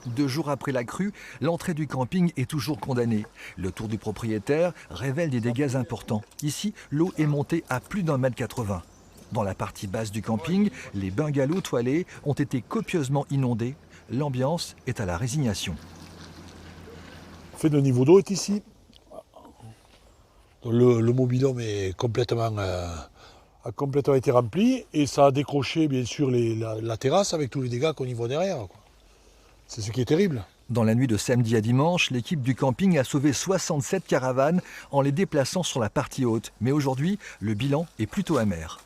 2 jours après la crue, l'entrée du camping est toujours condamnée. Le tour du propriétaire révèle des dégâts importants. Ici, l'eau est montée à plus d'1,80 m. Dans la partie basse du camping, les bungalows toilés ont été copieusement inondés. L'ambiance est à la résignation. Le niveau d'eau est ici. Le mobil-home est complètement, a complètement été rempli et ça a décroché bien sûr la terrasse avec tous les dégâts qu'on y voit derrière. C'est ce qui est terrible. Dans la nuit de samedi à dimanche, l'équipe du camping a sauvé 67 caravanes en les déplaçant sur la partie haute. Mais aujourd'hui, le bilan est plutôt amer.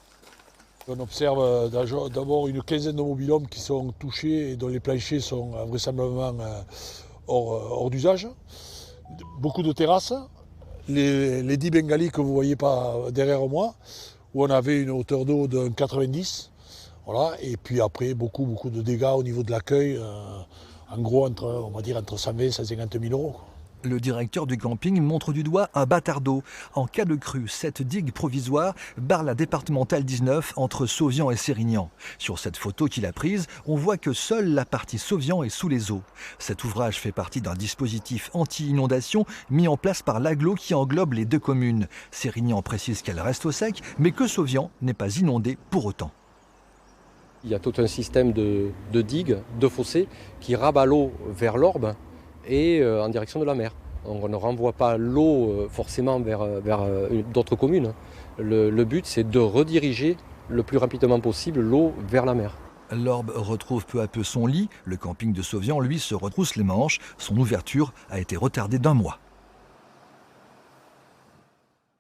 On observe d'abord une quinzaine de mobil-homes qui sont touchés et dont les planchers sont vraisemblablement hors d'usage. Beaucoup de terrasses. Les 10 bengalis que vous ne voyez pas derrière moi, où on avait une hauteur d'eau de 90. Voilà. Et puis après, beaucoup de dégâts au niveau de l'accueil. En gros, on va dire entre 120 et 150 000 euros. Le directeur du camping montre du doigt un bâtard d'eau. En cas de crue, cette digue provisoire barre la départementale 19 entre Sauvian et Sérignan. Sur cette photo qu'il a prise, on voit que seule la partie Sauvian est sous les eaux. Cet ouvrage fait partie d'un dispositif anti-inondation mis en place par l'agglo qui englobe les 2 communes. Sérignan précise qu'elle reste au sec, mais que Sauvian n'est pas inondée pour autant. Il y a tout un système de digues, de fossés qui rabat l'eau vers l'Orbe et en direction de la mer. Donc on ne renvoie pas l'eau forcément vers d'autres communes. Le but, c'est de rediriger le plus rapidement possible l'eau vers la mer. L'Orbe retrouve peu à peu son lit. Le camping de Sauvian, lui, se retrousse les manches. Son ouverture a été retardée d'1 mois.